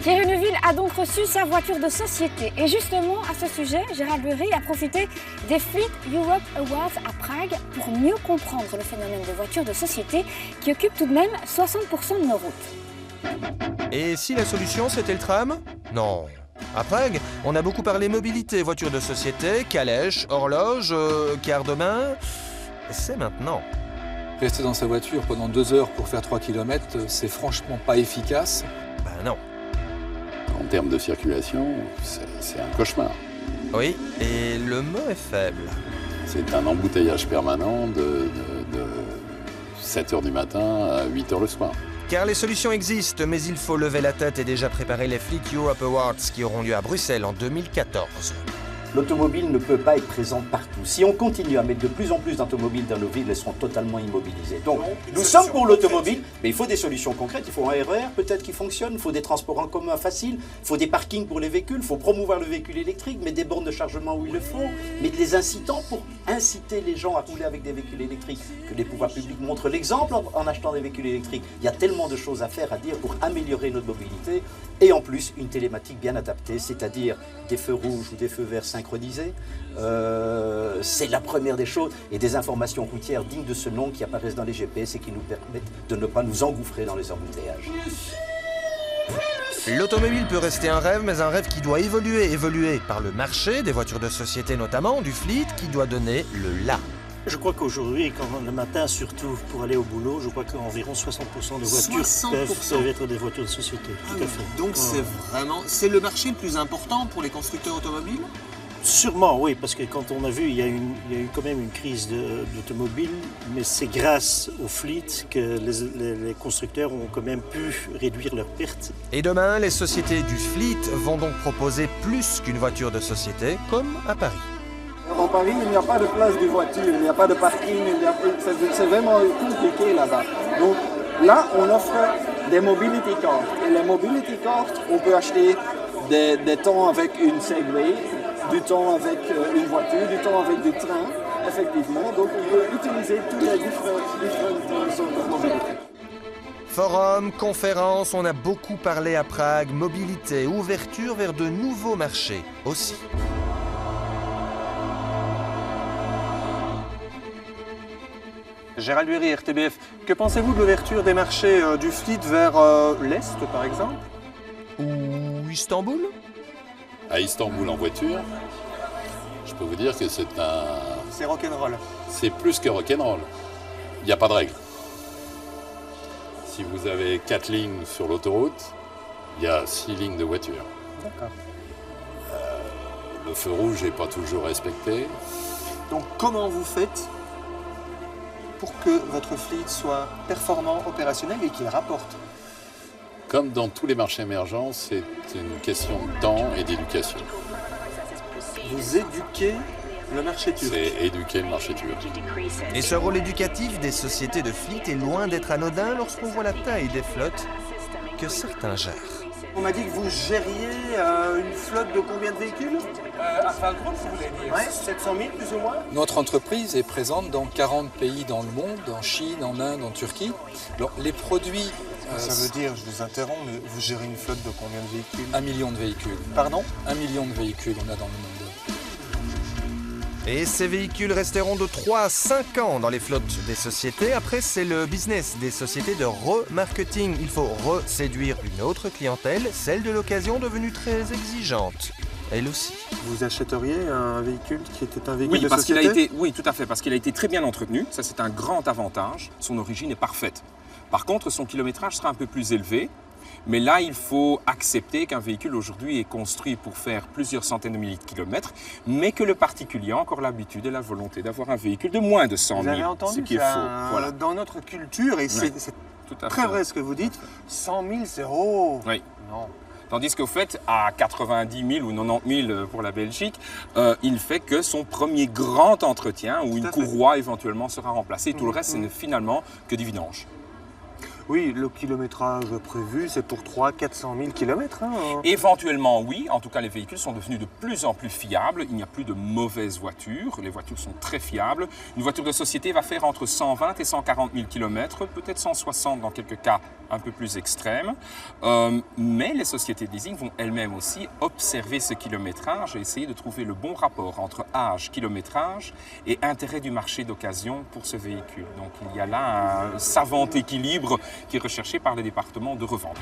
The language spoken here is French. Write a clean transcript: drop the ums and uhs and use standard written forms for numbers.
Thierry Neuville a donc reçu sa voiture de société. Et justement, à ce sujet, Gérald Burry a profité des Fleet Europe Awards à Prague pour mieux comprendre le phénomène des voitures de société qui occupe tout de même 60% de nos routes. Et si la solution c'était le tram? Non. À Prague, on a beaucoup parlé mobilité, voitures de société, calèche, horloge, quart de main. C'est maintenant. Rester dans sa voiture pendant 2 heures pour faire 3 km, c'est franchement pas efficace. Ben non. En termes de circulation, c'est un cauchemar. Oui, et le mot est faible. C'est un embouteillage permanent de 7 h du matin à 8 h le soir. Car les solutions existent, mais il faut lever la tête et déjà préparer les Fleet Europe Awards qui auront lieu à Bruxelles en 2014. L'automobile ne peut pas être présente partout. Si on continue à mettre de plus en plus d'automobiles dans nos villes, elles seront totalement immobilisées. Donc, nous sommes pour l'automobile, mais il faut des solutions concrètes. Il faut un RER peut-être qui fonctionne, il faut des transports en commun faciles, il faut des parkings pour les véhicules, il faut promouvoir le véhicule électrique, mettre des bornes de chargement où il le faut, mettre les incitants pour inciter les gens à rouler avec des véhicules électriques, que les pouvoirs publics montrent l'exemple en achetant des véhicules électriques. Il y a tellement de choses à faire, à dire pour améliorer notre mobilité et en plus une télématique bien adaptée, c'est-à-dire des feux rouges ou des feux verts synchronisés. C'est la première des choses et des informations routières dignes de ce nom qui apparaissent dans les GPS et qui nous permettent de ne pas nous engouffrer dans les embouteillages. L'automobile peut rester un rêve, mais un rêve qui doit évoluer par le marché, des voitures de société notamment, du fleet, qui doit donner le là. Je crois qu'aujourd'hui, le matin, surtout pour aller au boulot, je crois qu'environ 60% de voitures 60%. peuvent être des voitures de société. Tout à fait. Donc c'est le marché le plus important pour les constructeurs automobiles? Sûrement, oui, parce que quand on a vu, il y a eu quand même une crise d'automobile, mais c'est grâce au fleet que les constructeurs ont quand même pu réduire leurs pertes. Et demain, les sociétés du fleet vont donc proposer plus qu'une voiture de société, comme à Paris. En Paris, il n'y a pas de place de voiture, il n'y a pas de parking, c'est vraiment compliqué là-bas. Donc là, on offre des mobility cards. Et les mobility cards, on peut acheter des temps avec une Segway, du temps avec une voiture, du temps avec des trains, effectivement. Donc on peut utiliser tous les différentes sortes de mobilité. Forum, conférences, on a beaucoup parlé à Prague, mobilité, ouverture vers de nouveaux marchés aussi. Gérald Burry, RTBF, que pensez-vous de l'ouverture des marchés du fleet vers l'Est, par exemple? Ou Istanbul? À Istanbul en voiture, je peux vous dire que c'est rock'n'roll. C'est plus que rock'n'roll. Il n'y a pas de règle. Si vous avez 4 lignes sur l'autoroute, il y a 6 lignes de voitures. D'accord. Le feu rouge n'est pas toujours respecté. Donc comment vous faites pour que votre fleet soit performant, opérationnel et qu'il rapporte? Comme dans tous les marchés émergents, c'est une question de temps et d'éducation. Vous éduquez le marché turc. C'est éduquer le marché turc. Et ce rôle éducatif des sociétés de fleet est loin d'être anodin lorsqu'on voit la taille des flottes que certains gèrent. On m'a dit que vous gériez une flotte de combien de véhicules? À Francfort, vous voulez dire? Ouais, 700 000 plus ou moins. Notre entreprise est présente dans 40 pays dans le monde, en Chine, en Inde, en Turquie. Alors, les produits... Ça veut dire, je vous interromps, mais vous gérez une flotte de combien de véhicules? 1 million de véhicules. Pardon? 1 million de véhicules, on a dans le monde. Et ces véhicules resteront de 3 à 5 ans dans les flottes des sociétés. Après, c'est le business des sociétés de remarketing. Il faut reséduire une autre clientèle, celle de l'occasion devenue très exigeante. Elle aussi. Vous achèteriez un véhicule qui était un véhicule de parce qu'il société? oui, tout à fait, parce qu'il a été très bien entretenu. Ça, c'est un grand avantage. Son origine est parfaite. Par contre, son kilométrage sera un peu plus élevé. Mais là, il faut accepter qu'un véhicule aujourd'hui est construit pour faire plusieurs centaines de milliers de kilomètres, mais que le particulier a encore l'habitude et la volonté d'avoir un véhicule de moins de 100 000. Vous avez entendu, ce qui est faux. Voilà. Dans notre culture, et c'est très vrai ce que vous dites, 100 000 c'est oh. Oui. Non. Tandis qu'au fait, à 90 000 ou 90 000 pour la Belgique, il fait que son premier grand entretien où une courroie éventuellement sera remplacée. Tout le reste, c'est finalement que du vidange. Oui, le kilométrage prévu, c'est pour 300 000 à 400 000 km. Hein. Éventuellement, oui. En tout cas, les véhicules sont devenus de plus en plus fiables. Il n'y a plus de mauvaises voitures. Les voitures sont très fiables. Une voiture de société va faire entre 120 et 140 000 km, peut-être 160 dans quelques cas un peu plus extrême. Mais les sociétés de leasing vont elles-mêmes aussi observer ce kilométrage et essayer de trouver le bon rapport entre âge, kilométrage et intérêt du marché d'occasion pour ce véhicule. Donc il y a là un savant équilibre qui est recherché par les départements de revente.